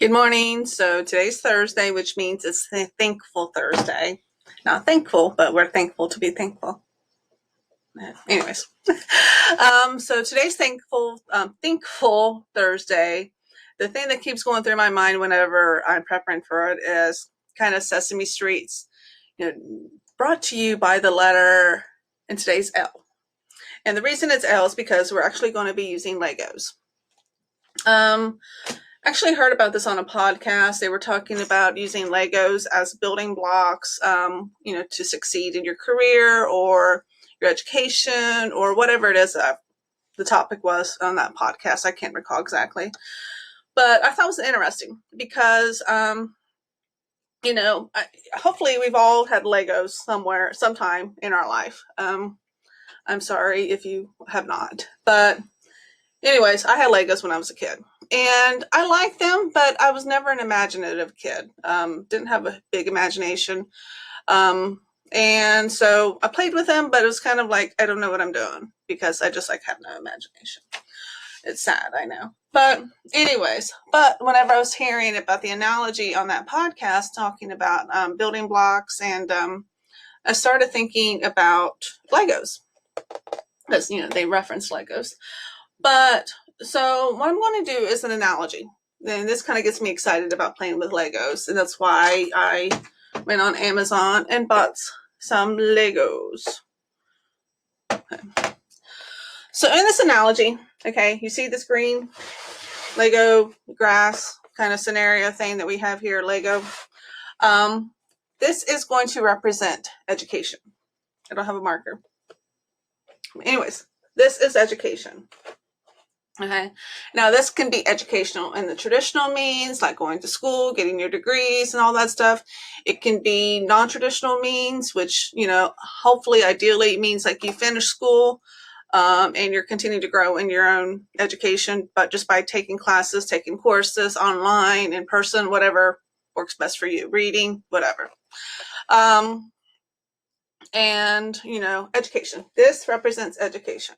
Good morning. So today's Thursday, which means it's Thankful Thursday. Not thankful, but we're thankful to be thankful. Anyways, so today's Thankful Thursday. The thing that keeps going through my mind whenever I'm preparing for it is kind of Sesame Street's, brought to you by the letter in today's L. And the reason it's L is because we're actually going to be using Legos. Actually heard about this on a podcast. They were talking about using Legos as building blocks, to succeed in your career or your education or whatever it is that the topic was on that podcast. I can't recall exactly, but I thought it was interesting because, hopefully we've all had Legos sometime in our life. I'm sorry if you have not, but anyways, I had Legos when I was a kid. And I liked them, but I was never an imaginative kid. Didn't have a big imagination. And so I played with them, but it was kind of like, I don't know what I'm doing because I just have no imagination. It's sad, I know. But anyways, whenever I was hearing about the analogy on that podcast talking about building blocks, and I started thinking about Legos because, they reference Legos. But so what I'm going to do is an analogy. And this kind of gets me excited about playing with Legos. And that's why I went on Amazon and bought some Legos. Okay. So in this analogy, okay, you see this green Lego grass kind of scenario thing that we have here, Lego. This is going to represent education. I don't have a marker. Anyways, this is education. Okay. Now this can be educational in the traditional means, like going to school, getting your degrees and all that stuff. It can be non-traditional means, which, hopefully, ideally means like you finish school, and you're continuing to grow in your own education, but just by taking classes, taking courses online, in person, whatever works best for you, reading, whatever. And, education. This represents education.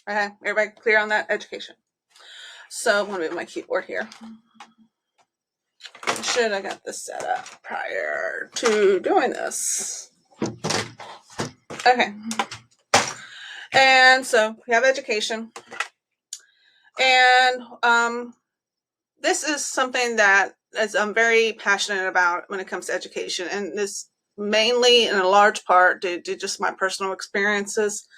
Okay, everybody clear on that? Education. So I'm going to move my keyboard here. Should I got this set up prior to doing this? Okay. And so we have education. And this is something that I'm very passionate about when it comes to education. And this mainly in a large part due to just my personal experiences.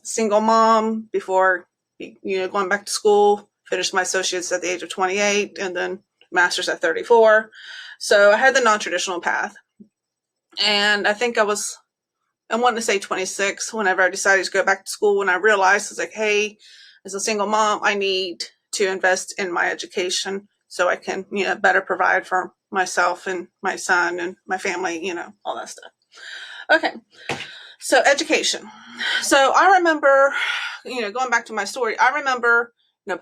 Single mom before, going back to school, finished my associates at the age of 28 and then master's at 34. So I had the non-traditional path. And I think I wanting to say 26 whenever I decided to go back to school, when I realized I was like, hey, as a single mom, I need to invest in my education so I can, better provide for myself and my son and my family, all that stuff. Okay. So education. So I remember, going back to my story, I remember,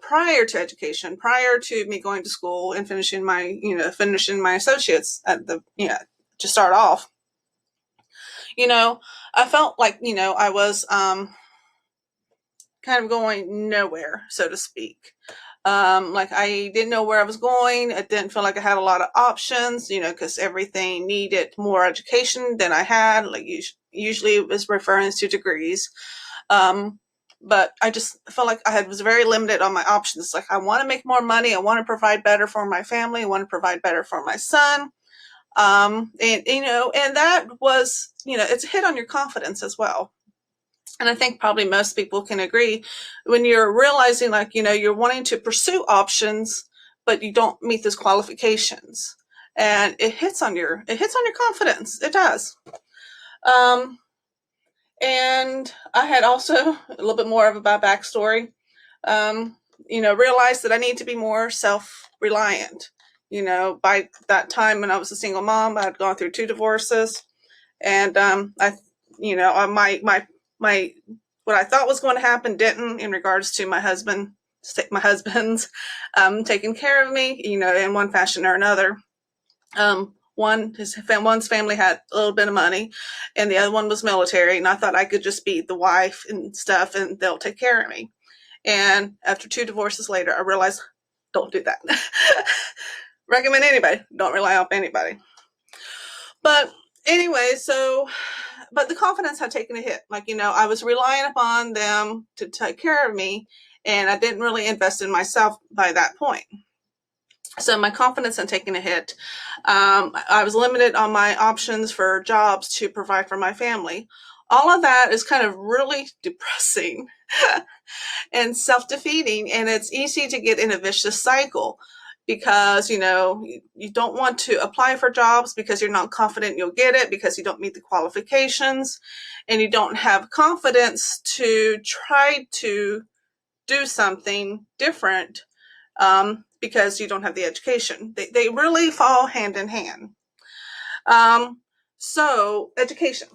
prior to education, prior to me going to school and finishing my associates at to start off, I felt like, I was kind of going nowhere, so to speak. Like I didn't know where I was going. I didn't feel like I had a lot of options, because everything needed more education than I had. Like usually it was referring to degrees. But I just felt like I was very limited on my options. Like I want to make more money. I want to provide better for my family. I want to provide better for my son. And that was, it's a hit on your confidence as well. And I think probably most people can agree when you're realizing you're wanting to pursue options, but you don't meet those qualifications, and it hits on your confidence. It does. And I had also a little bit more of a backstory, realized that I need to be more self-reliant. By that time when I was a single mom, I had gone through 2 divorces, and my what I thought was going to happen didn't, in regards to my husband's taking care of me, in one fashion or another. One's family had a little bit of money, and the other one was military, and I thought I could just be the wife and stuff, and they'll take care of me. And after 2 divorces later, I realized don't do that. Recommend anybody. Don't rely on anybody. But anyway, but the confidence had taken a hit. Like, I was relying upon them to take care of me, and I didn't really invest in myself by that point. So my confidence had taken a hit. I was limited on my options for jobs to provide for my family. All of that is kind of really depressing and self-defeating, and it's easy to get in a vicious cycle because you don't want to apply for jobs because you're not confident you'll get it, because you don't meet the qualifications, and you don't have confidence to try to do something different because you don't have the education. They really fall hand in hand. So education.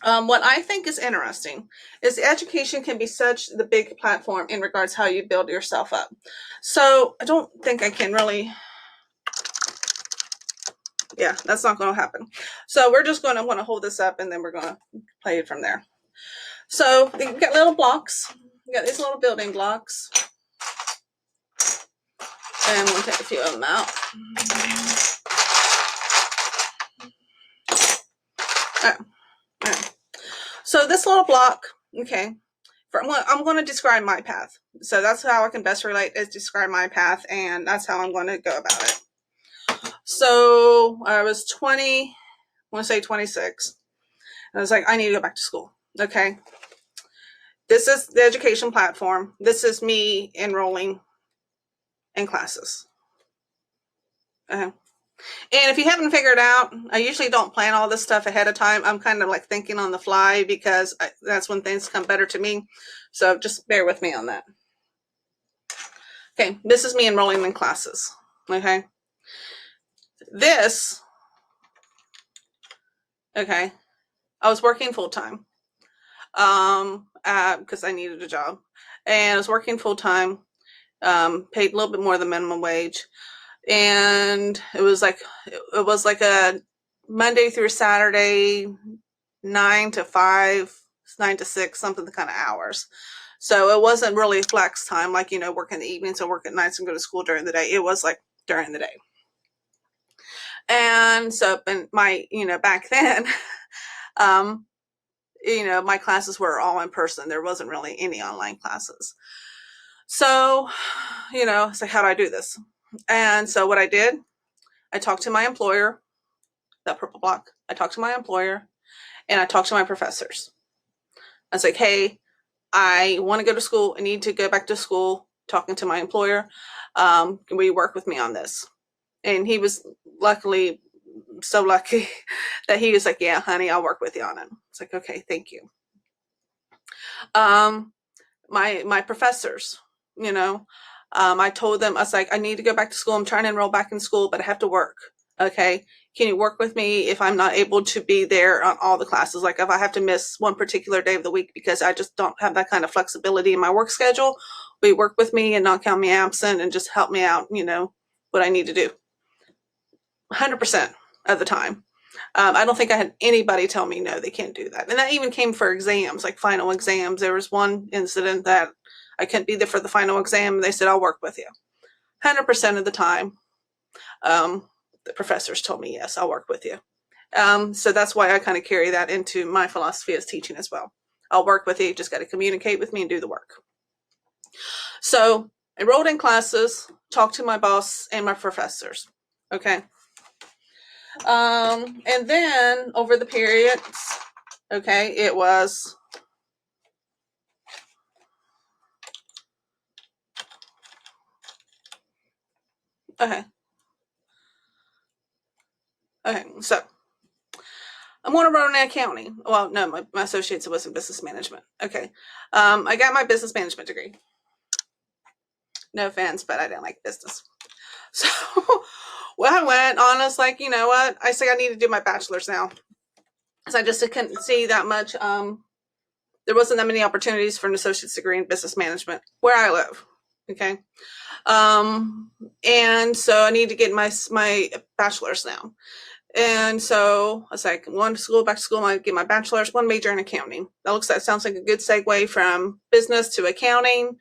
What I think is interesting is education can be such the big platform in regards how you build yourself up. So I don't think I can really, that's not going to happen. So I'm going to hold this up and then we're going to play it from there. So you've got little blocks. You got these little building blocks. And we'll take a few of them out. All right. So this little block, okay, I'm going to describe my path. So that's how I can best relate, is describe my path, and that's how I'm going to go about it. So I was 20, I want to say 26. And I was like, I need to go back to school. Okay. This is the education platform. This is me enrolling in classes. And if you haven't figured out, I usually don't plan all this stuff ahead of time. I'm kind of like thinking on the fly because that's when things come better to me. So just bear with me on that. Okay, this is me enrolling in classes. Okay. Okay, I was working full-time because I needed a job. And I was working full-time, paid a little bit more than minimum wage. And it was like a Monday through Saturday, 9 to 5, 9 to 6, something kind of hours. So it wasn't really flex time, like, work in the evenings and work at nights and go to school during the day. It was like during the day. And so, my, back then, my classes were all in person. There wasn't really any online classes. So, it's like, how do I do this? And so what I did, I talked to my employer, that purple block. I talked to my employer and I talked to my professors. I was like, hey, I want to go to school. I need to go back to school. Talking to my employer. Can we work with me on this? And he was so lucky that he was like, yeah, honey, I'll work with you on it. It's like, okay, thank you. My professors, I told them, I was like, I need to go back to school. I'm trying to enroll back in school, but I have to work. Okay. Can you work with me if I'm not able to be there on all the classes? Like if I have to miss one particular day of the week because I just don't have that kind of flexibility in my work schedule, will you work with me and not count me absent and just help me out, what I need to do? 100% of the time. I don't think I had anybody tell me, no, they can't do that. And that even came for exams, like final exams. There was one incident that I couldn't be there for the final exam. And they said, I'll work with you. 100% of the time, the professors told me, yes, I'll work with you. So that's why I kind of carry that into my philosophy as teaching as well. I'll work with you. You just got to communicate with me and do the work. So I enrolled in classes, talked to my boss and my professors. Okay. And then over the periods, okay, it was okay. So I'm going to run an accounting. Well, no, my associates was in business management. Okay. I got my business management degree. No offense, but I didn't like business. So well, I went on, I was like, you know what? I say I need to do my bachelor's now. So I just couldn't see that much. There wasn't that many opportunities for an associate's degree in business management where I live. Okay. And so I need to get my bachelor's now. And so I was like, back to school, I get my bachelor's, one major in accounting. That sounds like a good segue from business to accounting.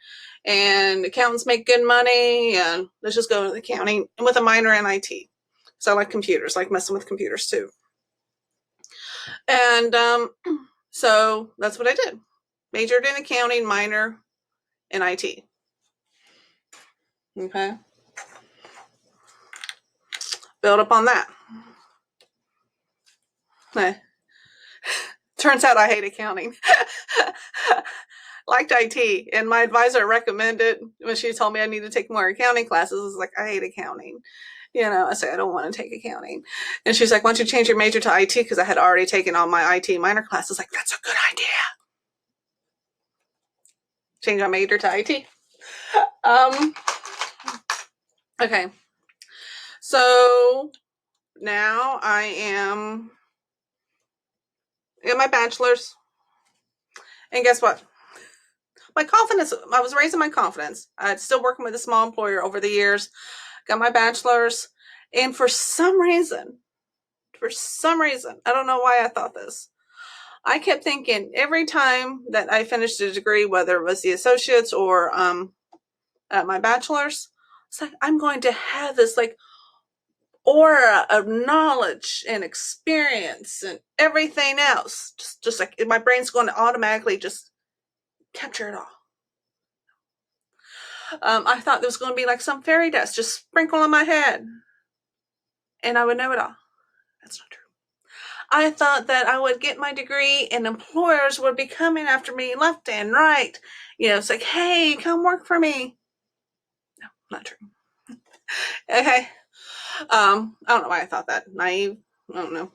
and accountants make good money, and let's just go into accounting with a minor in IT. So I like computers, like messing with computers too. And so that's what I did. Majored in accounting, minor in IT. Okay. Build up on that. Turns out I hate accounting. Liked IT, and my advisor recommended when she told me I need to take more accounting classes. I was like, I hate accounting. I said, I don't want to take accounting. And she's like, why don't you change your major to IT? Because I had already taken all my IT minor classes. Like, that's a good idea. Change my major to IT. Okay. So now I am in my bachelor's. And guess what? My confidence, I was raising my confidence. I'd still working with a small employer over the years, got my bachelor's. And for some reason, I don't know why I thought this. I kept thinking every time that I finished a degree, whether it was the associates or my bachelor's, it's like, I'm going to have this like aura of knowledge and experience and everything else. Just like my brain's going to automatically just capture it all. I thought there was going to be like some fairy dust just sprinkle on my head and I would know it all. That's not true. I thought that I would get my degree and employers would be coming after me left and right. It's like, hey, come work for me. No, not true. Okay. I don't know why I thought that. Naive. I don't know.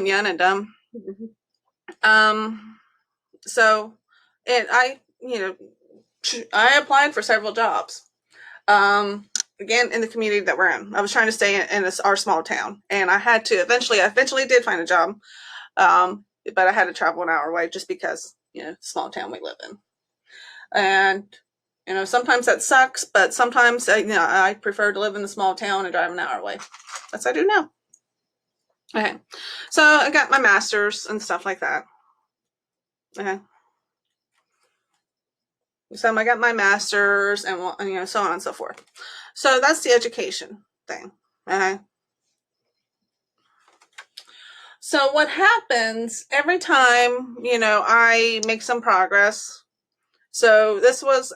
Young and dumb. So, and I applied for several jobs. Again, in the community that we're in. I was trying to stay in our small town, and I had to I eventually did find a job. But I had to travel an hour away just because, small town we live in. And, sometimes that sucks, but sometimes, I prefer to live in the small town and drive an hour away. That's what I do now. Okay. So I got my master's and stuff like that. Okay. So I got my master's and so on and so forth. So that's the education thing. Okay. So what happens every time, I make some progress. So this was,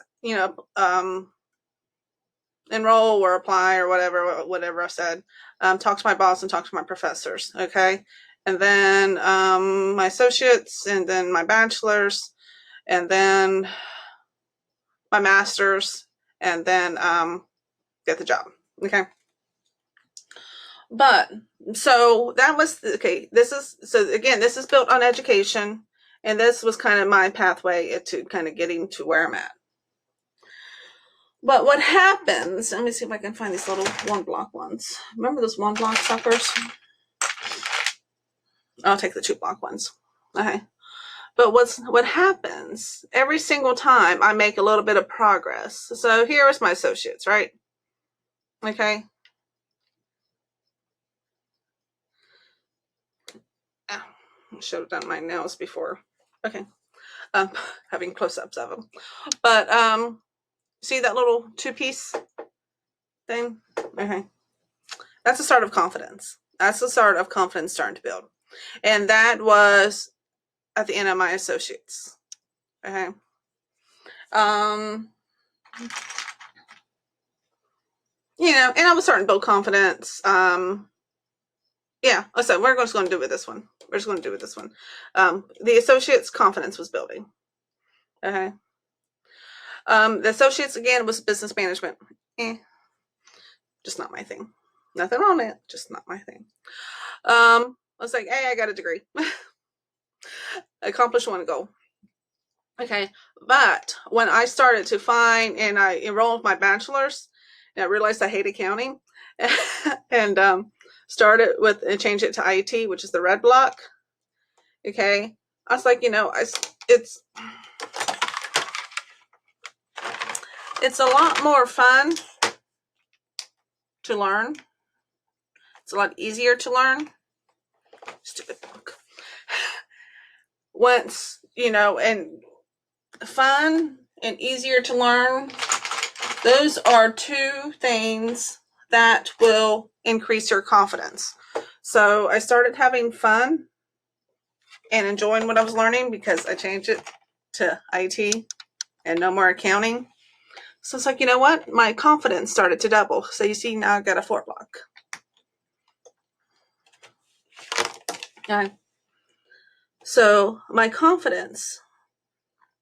enroll or apply or whatever I said. Talk to my boss and talk to my professors. Okay. And then my associates, and then my bachelor's, and then my master's, and then get the job. Okay. But so that was okay. This is built on education, and this was kind of my pathway to kind of getting to where I'm at. But what happens, let me see if I can find these little 1-block ones. Remember those 1-block suckers? I'll take the 2-block ones. Okay. But what happens every single time I make a little bit of progress. So here is my associates, right? Okay. I should have done my nails before. Okay. Having close-ups of them. But see that little 2-piece thing? Okay. That's the start of confidence. That's the start of confidence starting to build. And that was at the end of my associates. Okay. And I was starting to build confidence. Yeah, so we're just going to do it with this one. We're just going to do it with this one. The associates' confidence was building. Okay. The associates, again, was business management. Just not my thing. Nothing wrong with it. Just not my thing. I was like, hey, I got a degree. Accomplished one goal. Okay. But when I started to find and I enrolled my bachelor's, and I realized I hate accounting and started with and changed it to IT, which is the red block. Okay. I was like, it's a lot more fun to learn. It's a lot easier to learn. Stupid book. Once, and fun and easier to learn, those are two things that will increase your confidence. So I started having fun and enjoying what I was learning because I changed it to IT and no more accounting. So it's like, you know what? My confidence started to double. So you see, now I've got a 4-block. Okay. So my confidence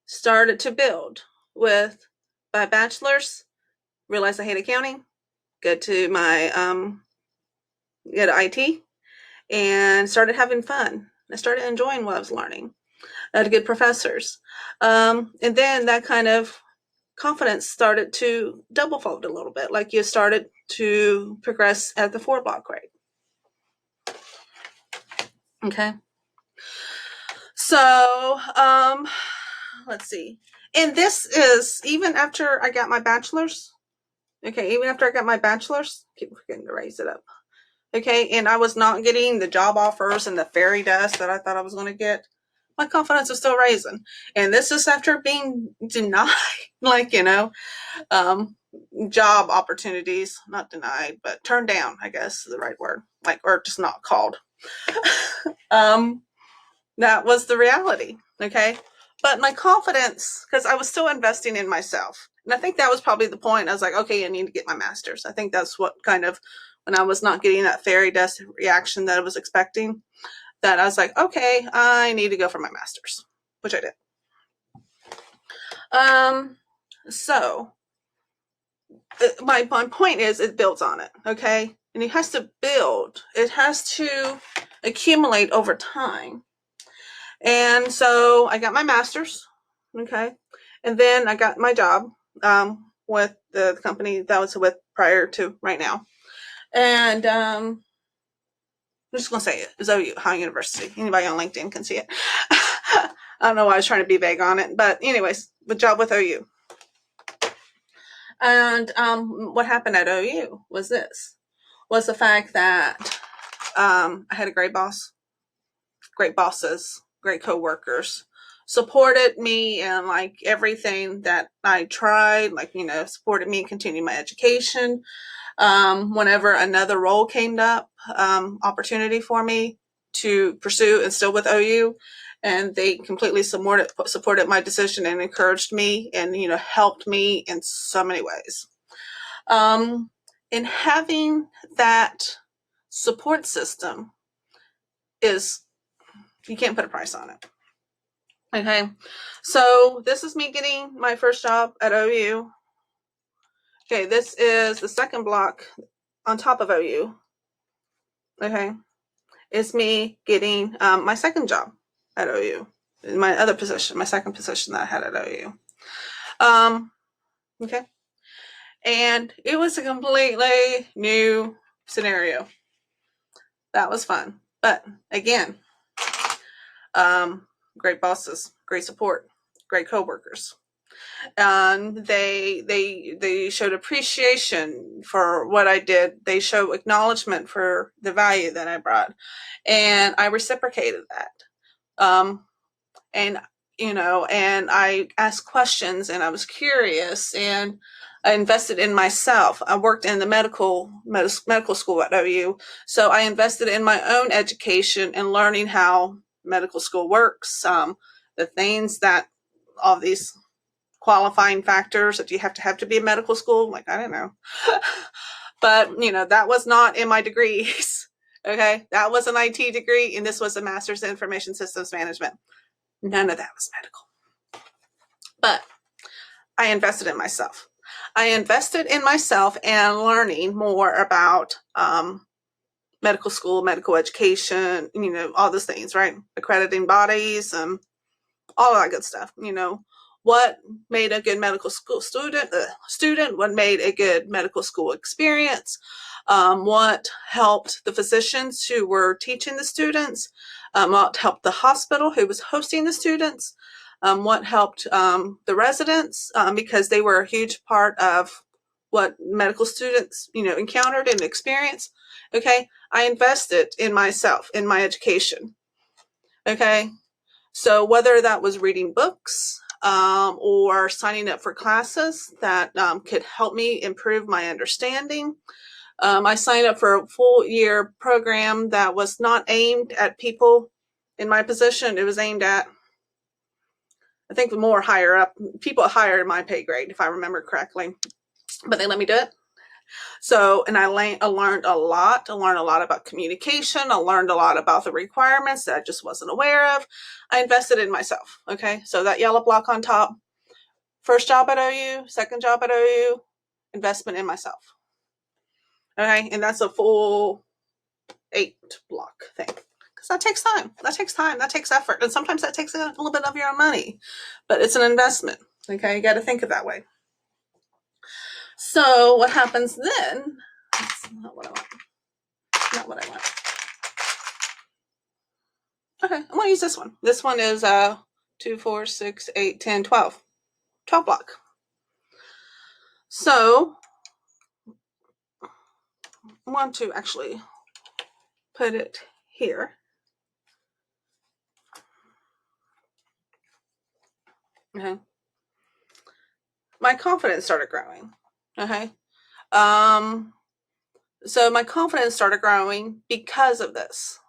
started to build with my bachelor's, realized I hate accounting, go to my go to IT, and started having fun. I started enjoying what I was learning. I had good professors. And then that kind of confidence started to double fold a little bit, like you started to progress at the 4-block rate. Okay. So, let's see. And this is even after I got my bachelor's. Okay, even after I got my bachelor's, keep forgetting to raise it up. Okay, and I was not getting the job offers and the fairy dust that I thought I was going to get. My confidence was still raising. And this is after being denied, like, job opportunities, not denied, but turned down, I guess is the right word, like, or just not called. That was the reality. Okay. But my confidence, because I was still investing in myself. And I think that was probably the point. I was like, okay, I need to get my master's. I think that's what kind of, when I was not getting that fairy dust reaction that I was expecting, that I was like, okay, I need to go for my master's, which I did. So my point is, it builds on it. Okay. And it has to build, it has to accumulate over time. And so I got my master's, okay, and then I got my job with the company that I was with prior to right now. And I'm just going to say it. It's OU, Ohio University. Anybody on LinkedIn can see it. I don't know why I was trying to be vague on it. But anyways, the job with OU. And what happened at OU was the fact that I had a great boss, great bosses, great coworkers, supported me in like everything that I tried, like, supported me continue my education. Whenever another role came up, opportunity for me to pursue and still with OU, and they completely supported my decision and encouraged me and, helped me in so many ways. And having that support system is, you can't put a price on it. Okay, so this is me getting my first job at OU. Okay, this is the second block on top of OU. Okay, it's me getting my second job at OU, my other position, my second position that I had at OU. Okay, and it was a completely new scenario. That was fun, but again, great bosses, great support, great coworkers. And they showed appreciation for what I did. They show acknowledgement for the value that I brought, and I reciprocated that. And and I asked questions, and I was curious, and I invested in myself. I worked in the medical school at OU, so I invested in my own education and learning how medical school works. The things that all these qualifying factors that you have to be a medical school, like, I don't know. But that was not in my degrees. Okay, that was an IT degree, and this was a master's in information systems management. None of that was medical. But I invested in myself. I invested in myself and learning more about medical school, medical education, all those things, right? Accrediting bodies, all that good stuff. What made a good medical school student, what made a good medical school experience, what helped the physicians who were teaching the students, what helped the hospital who was hosting the students, what helped the residents, because they were a huge part of what medical students, encountered and experienced. Okay, I invested in myself, in my education. Okay, so whether that was reading books, or signing up for classes that could help me improve my understanding. I signed up for a full year program that was not aimed at people in my position. It was aimed at, I think, the more higher up, people higher in my pay grade, if I remember correctly. But they let me do it. So, and I learned a lot. I learned a lot about communication. I learned a lot about the requirements that I just wasn't aware of. I invested in myself. Okay. So that yellow block on top, first job at OU, second job at OU, investment in myself. Okay. And that's a full 8 block thing. Because that takes time. That takes effort. And sometimes that takes a little bit of your own money, but it's an investment. Okay. You got to think of that way. So what happens then? That's not what I want. Not what I want. Okay, I'm gonna use this one. This one is 2, 4, 6, 8, 10, 12. 12 block. So I want to actually put it here. Okay. My confidence started growing. Okay. So my confidence started growing because of this.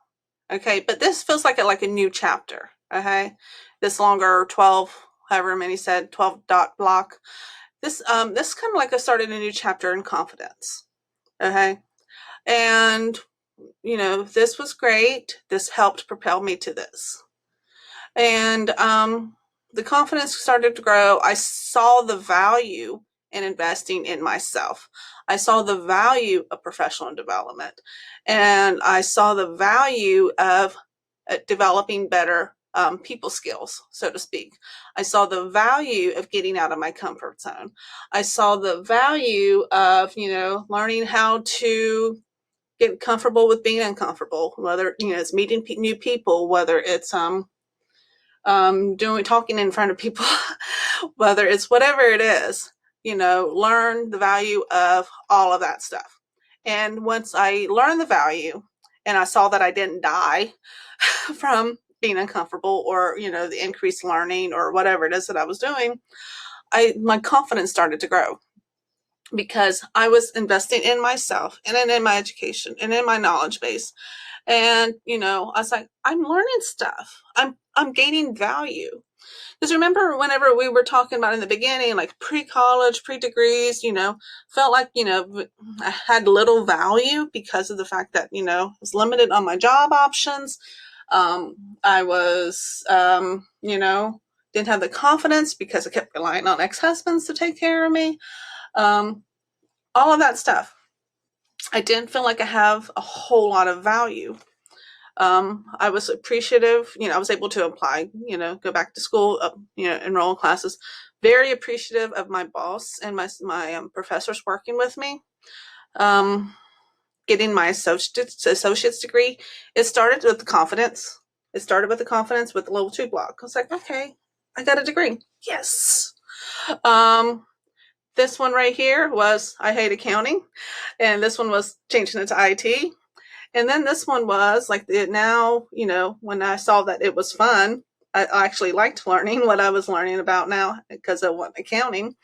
Okay, but this feels like a new chapter. Okay, this longer 12, however many said 12 dot block. This kind of like I started a new chapter in confidence. Okay, and this was great. This helped propel me to this, and the confidence started to grow. I saw the value in investing in myself. I saw the value of professional development, and I saw the value of developing better people skills, so to speak. I saw the value of getting out of my comfort zone. I saw the value of, learning how to get comfortable with being uncomfortable, whether, it's meeting new people, whether it's talking in front of people, whether it's whatever it is, learn the value of all of that stuff. And once I learned the value and I saw that I didn't die from being uncomfortable or, the increased learning or whatever it is that I was doing, my confidence started to grow because I was investing in myself and in my education and in my knowledge base. And, I was like, I'm learning stuff. I'm gaining value. Because remember, whenever we were talking about in the beginning, like pre-college, pre-degrees, felt like, I had little value because of the fact that, I was limited on my job options. I was, didn't have the confidence because I kept relying on ex-husbands to take care of me. All of that stuff. I didn't feel like I have a whole lot of value. I was appreciative, I was able to apply, go back to school, enroll in classes, very appreciative of my boss and my professors working with me. Getting my associate's degree, it started with the confidence. It started with the confidence with the level 2 block. I was like, okay, I got a degree. Yes. This one right here was, I hate accounting. And this one was changing it to IT. And then this one was like now, when I saw that it was fun, I actually liked learning what I was learning about now because I want accounting.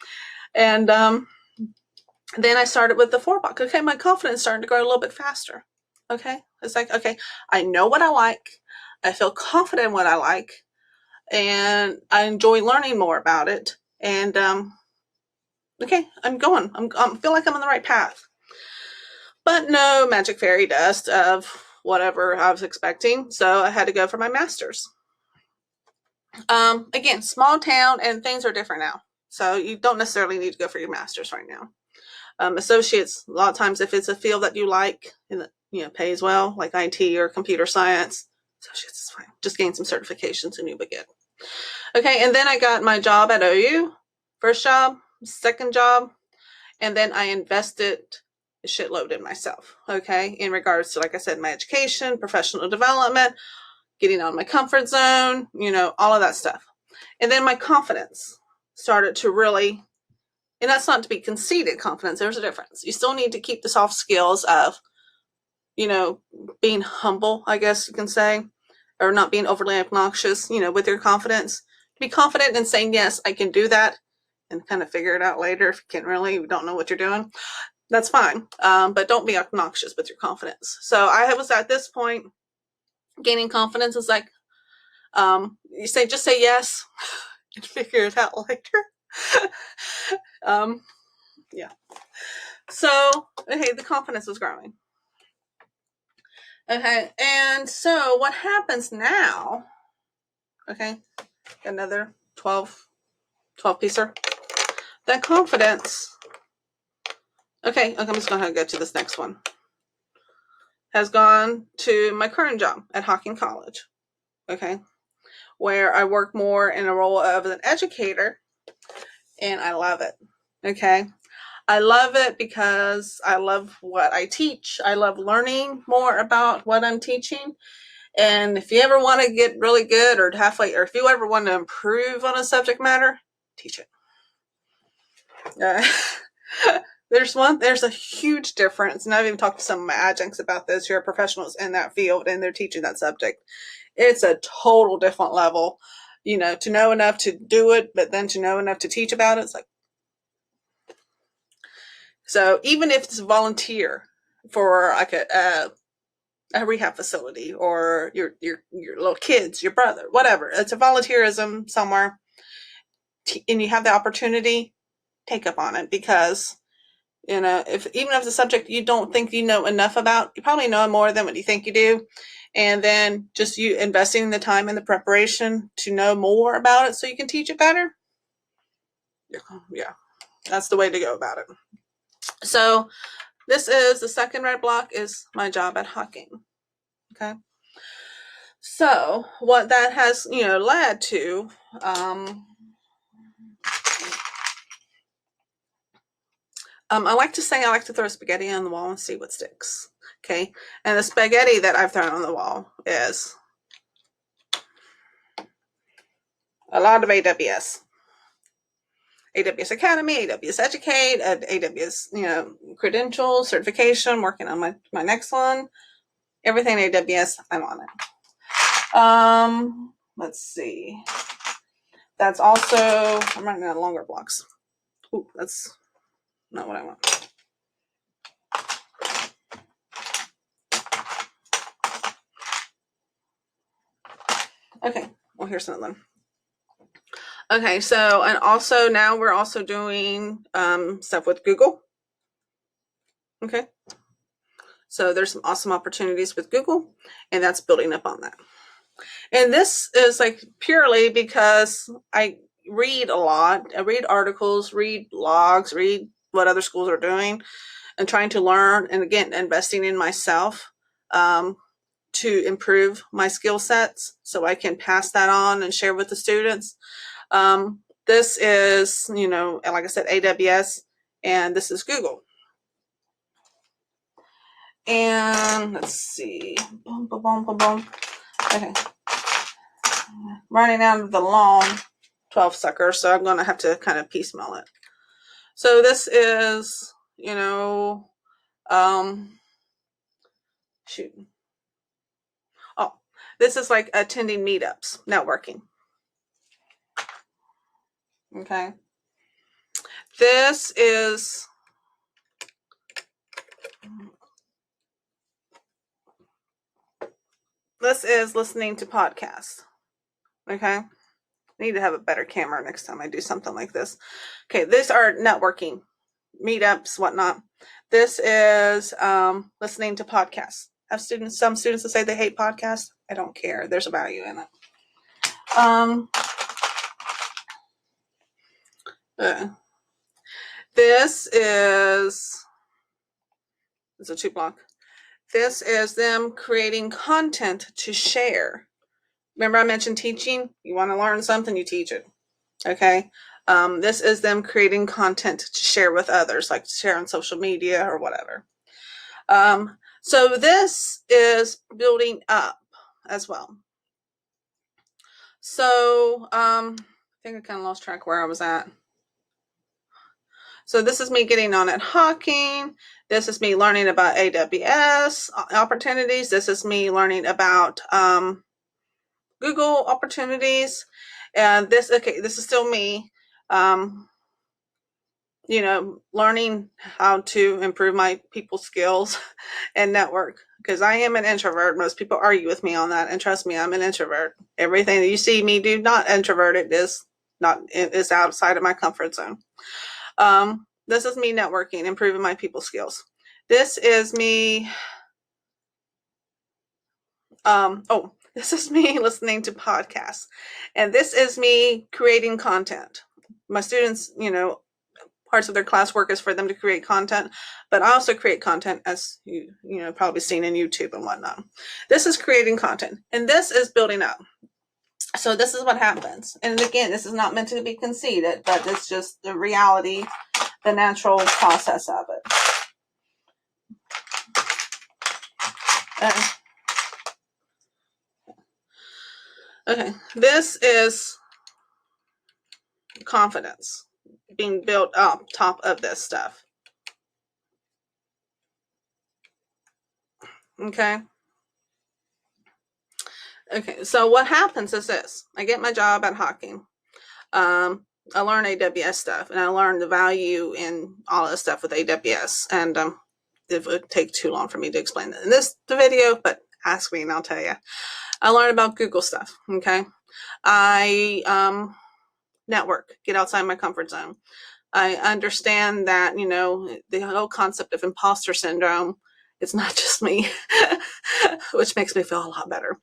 And then I started with the 4 block. Okay, my confidence started to grow a little bit faster. Okay, it's like, okay, I know what I like. I feel confident in what I like. And I enjoy learning more about it. And okay, I'm going. I feel like I'm on the right path. But no magic fairy dust of whatever I was expecting. So I had to go for my master's. Again, small town and things are different now. So you don't necessarily need to go for your master's right now. Associates, a lot of times if it's a field that you like and pays well, like IT or computer science, associates is fine. Just gain some certifications and you begin. Okay, and then I got my job at OU. First job, second job, and then I invested a shitload in myself, okay, in regards to, like I said, my education, professional development, getting out of my comfort zone, all of that stuff. And then my confidence started to really, and that's not to be conceited confidence, there's a difference. You still need to keep the soft skills of, being humble, I guess you can say, or not being overly obnoxious, with your confidence. Be confident in saying, yes, I can do that, and kind of figure it out later if you don't know what you're doing. That's fine. But don't be obnoxious with your confidence. So I was at this point, gaining confidence is like, just say yes and figure it out later. Yeah. So, okay, the confidence was growing. Okay, and so what happens now, okay, another 12 piecer. That confidence, okay, I'm just going to go to this next one, has gone to my current job at Hocking College, okay, where I work more in a role of an educator, and I love it, okay. I love it because I love what I teach. I love learning more about what I'm teaching. And if you ever want to get really good or halfway, or if you ever want to improve on a subject matter, teach it. There's a huge difference. And I've even talked to some of my adjuncts about this who are professionals in that field and they're teaching that subject. It's a total different level, to know enough to do it, but then to know enough to teach about it. It's like, so even if it's a volunteer for like a rehab facility or your little kids, your brother, whatever, it's a volunteerism somewhere, and you have the opportunity, take up on it, because even if it's a subject you don't think you know enough about, you probably know more than what you think you do, and then just you investing the time and the preparation to know more about it so you can teach it better. Yeah, that's the way to go about it. So this is the second red block, is my job at Hocking. Okay. So what that has, led to, I like to say I like to throw spaghetti on the wall and see what sticks. Okay. And the spaghetti that I've thrown on the wall is a lot of AWS. AWS Academy, AWS Educate, AWS, credentials, certification, working on my next one. Everything AWS, I'm on it. Let's see. That's also, I'm running out of longer blocks. Ooh, that's not what I want. Okay, well, here's another one. Okay, so, and also now we're also doing stuff with Google. Okay, so there's some awesome opportunities with Google, and that's building up on that. And this is like purely because I read a lot. I read articles, read blogs, read what other schools are doing, and trying to learn, and again, investing in myself to improve my skill sets so I can pass that on and share with the students. This is, like I said, AWS, and this is Google. And let's see. Boom, boom, boom, boom, boom. Okay. Running out of the long 12 suckers, so I'm going to have to kind of piecemeal it. So this is, shoot. Oh, this is like attending meetups, networking. Okay. This is listening to podcasts. Okay. I need to have a better camera next time I do something like this. Okay, these are networking, meetups, whatnot. This is listening to podcasts. Some students that say they hate podcasts. I don't care. There's a value in it. This is a 2 block. This is them creating content to share. Remember I mentioned teaching? You want to learn something, you teach it. Okay. This is them creating content to share with others, like share on social media or whatever. So this is building up as well. So I think I kind of lost track where I was at. So this is me getting on at Hocking. This is me learning about AWS opportunities. This is me learning about Google opportunities. And this is still me, learning how to improve my people skills and network, because I am an introvert. Most people argue with me on that, and trust me, I'm an introvert. Everything that you see me do, not introverted, is outside of my comfort zone. This is me networking, improving my people skills. This is me. This is me listening to podcasts, and this is me creating content. My students, parts of their classwork is for them to create content, but I also create content, as probably seen in YouTube and whatnot. This is creating content, and this is building up. So this is what happens. And again, this is not meant to be conceited, but it's just the reality, the natural process of it. Okay, this is confidence being built up top of this stuff. Okay. Okay, so what happens is this. I get my job at Hawking. I learn AWS stuff, and I learn the value in all of the stuff with AWS. And it would take too long for me to explain that in the video, but ask me and I'll tell you. I learned about Google stuff. Okay. I network, get outside my comfort zone. I understand that, the whole concept of imposter syndrome, it's not just me, which makes me feel a lot better.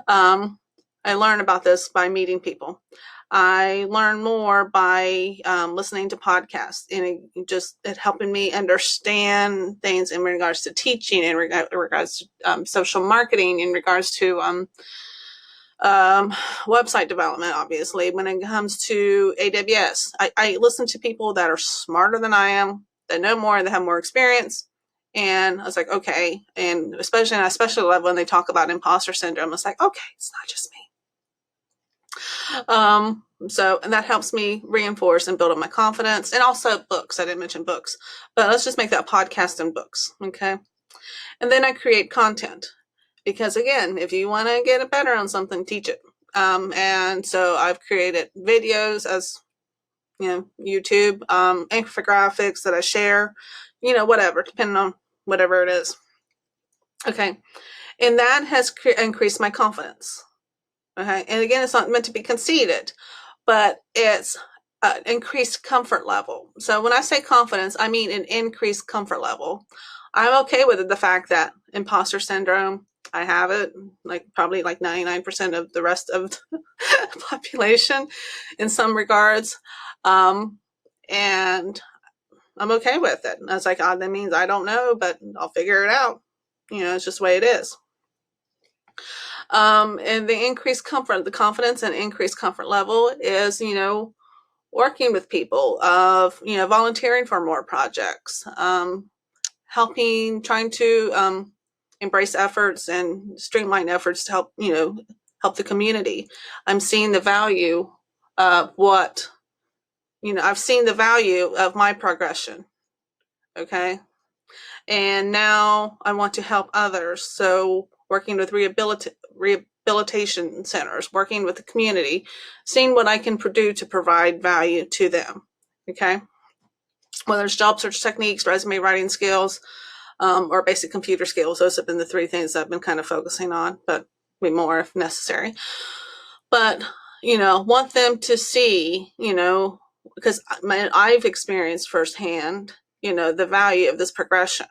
I learn about this by meeting people. I learn more by listening to podcasts, and it helping me understand things in regards to teaching, in regards to social marketing, in regards to website development. Obviously, when it comes to AWS, I listen to people that are smarter than I am, that know more, that have more experience. And I was like, okay. And especially love when they talk about imposter syndrome. I was like, okay, it's not just me. And that helps me reinforce and build up my confidence, and also books. I didn't mention books, but let's just make that podcast and books. Okay. And then I create content, because again, if you want to get it better on something, teach it. And so I've created videos, as YouTube, infographics that I share, whatever, depending on whatever it is. Okay. And that has increased my confidence. Okay. And again, it's not meant to be conceited, but it's an increased comfort level. So when I say confidence, I mean an increased comfort level. I'm okay with the fact that imposter syndrome, I have it, probably 99% of the rest of the population in some regards. And I'm okay with it. And I was like, that means I don't know, but I'll figure it out. It's just the way it is. And the increased comfort, the confidence and increased comfort level is, working with people, volunteering for more projects, trying to embrace efforts and streamline efforts to help the community. I'm seeing the value of I've seen the value of my progression. Okay. And now I want to help others. So working with rehabilitation centers, working with the community, seeing what I can do to provide value to them. Okay. Whether it's job search techniques, resume writing skills, or basic computer skills. Those have been the three things I've been kind of focusing on, but be more if necessary. But, want them to see, because I've experienced firsthand, the value of this progression.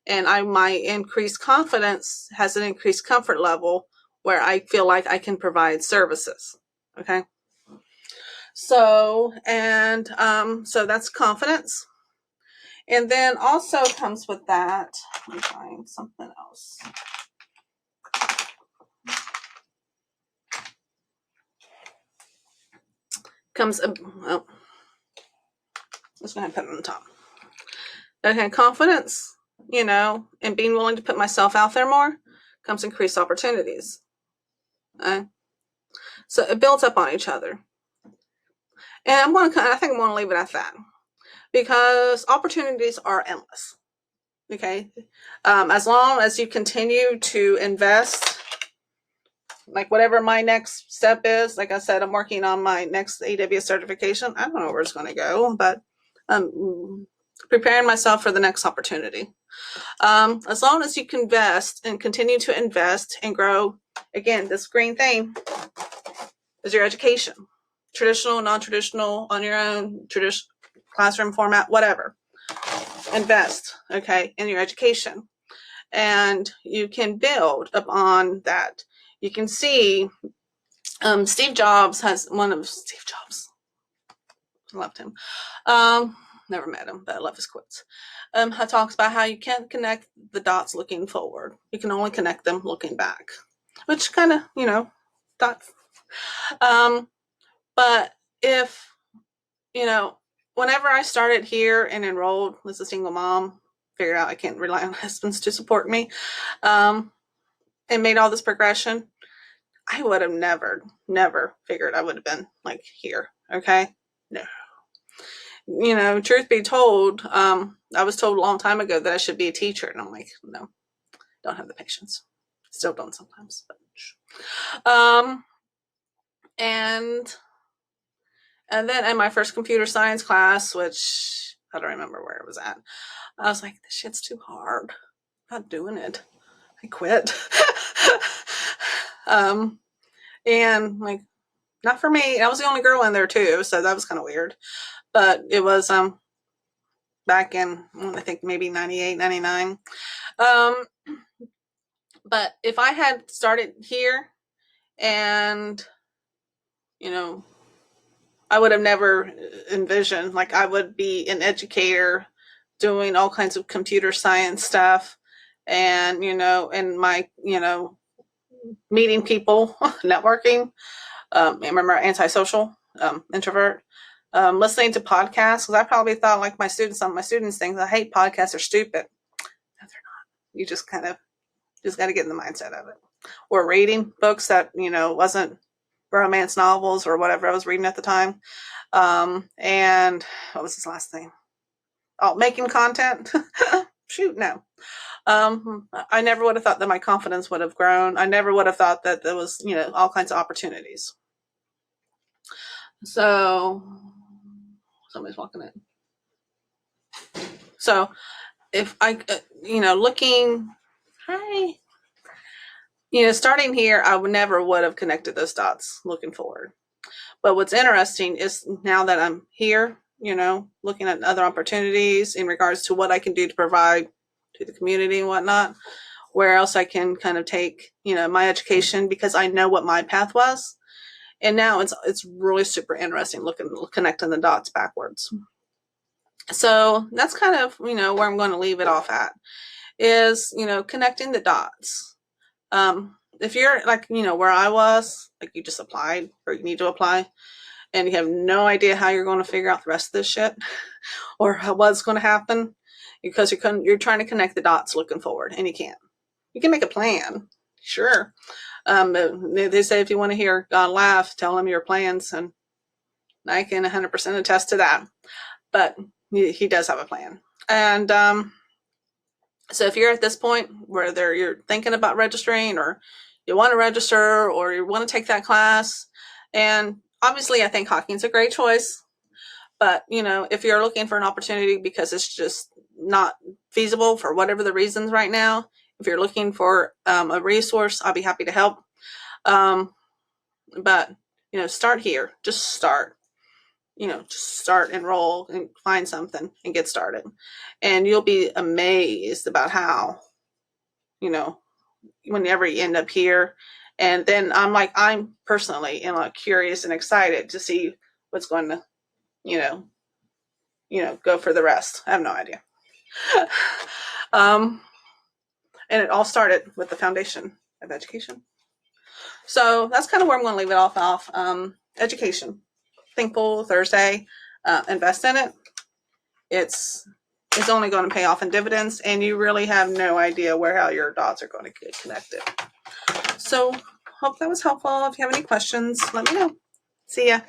And my increased confidence has an increased comfort level where I feel like I can provide services. Okay. So that's confidence. And then also comes with that, let me find something else. Well, let's go ahead and put it on the top. Okay, confidence, and being willing to put myself out there more comes increased opportunities. So it builds up on each other. And I think I'm going to leave it at that, because opportunities are endless. Okay. As long as you continue to invest like whatever my next step is. Like I said, I'm working on my next AWS certification. I don't know where it's going to go, but I'm preparing myself for the next opportunity. As long as you can invest and continue to invest and grow, again, this green thing is your education. Traditional, non-traditional, on your own, traditional classroom format, whatever. Invest, okay, in your education. And you can build upon that. You can see Steve Jobs has Steve Jobs. I loved him. Never met him, but I love his quotes. He talks about how you can't connect the dots looking forward. You can only connect them looking back, which kind of, dots. But if, whenever I started here and enrolled as a single mom, figured out I can't rely on husbands to support me, and made all this progression, I would have never figured I would have been like here. Okay. No. Truth be told, I was told a long time ago that I should be a teacher. And I'm like, no, don't have the patience. Still don't sometimes. But, and then in my first computer science class, which I don't remember where it was at, I was like, this shit's too hard. I'm not doing it. I quit. And like, not for me. I was the only girl in there too, so that was kind of weird. But it was back in, I think maybe 98, 99. But if I had started here and, I would have never envisioned, like I would be an educator doing all kinds of computer science stuff and, and my, meeting people, networking. I remember antisocial, introvert. Listening to podcasts, because I probably thought like some of my students think I hate podcasts are stupid. No, they're not. You just got to get in the mindset of it. Or reading books that, wasn't romance novels or whatever I was reading at the time. And what was his last thing? Oh, making content. Shoot, no. I never would have thought that my confidence would have grown. I never would have thought that there was, all kinds of opportunities. So somebody's walking in. So if I, looking, hi, starting here, I never would have connected those dots looking forward. But what's interesting is now that I'm here, looking at other opportunities in regards to what I can do to provide to the community and whatnot, where else I can kind of take, my education, because I know what my path was. And now it's really super interesting connecting the dots backwards. So that's kind of, where I'm going to leave it off at is, connecting the dots. If you're like, where I was, like you just applied or you need to apply and you have no idea how you're going to figure out the rest of this shit or what's going to happen because you're trying to connect the dots looking forward and you can't. You can make a plan. Sure. They say if you want to hear God laugh, tell him your plans, and I can 100% attest to that. But he does have a plan. And so if you're at this point where you're thinking about registering or you want to register or you want to take that class, and obviously I think hockey's a great choice. But, if you're looking for an opportunity because it's just not feasible for whatever the reasons right now, if you're looking for a resource, I'll be happy to help. But, start here. Just start. Just start, enroll, and find something and get started. And you'll be amazed about how, whenever you end up here. And then I'm personally curious and excited to see what's going to, go for the rest. I have no idea. And it all started with the foundation of education. So that's kind of where I'm going to leave it off. Education. Thinkful Thursday. Invest in it. It's only going to pay off in dividends, and you really have no idea how your dots are going to get connected. So hope that was helpful. If you have any questions, let me know. See ya.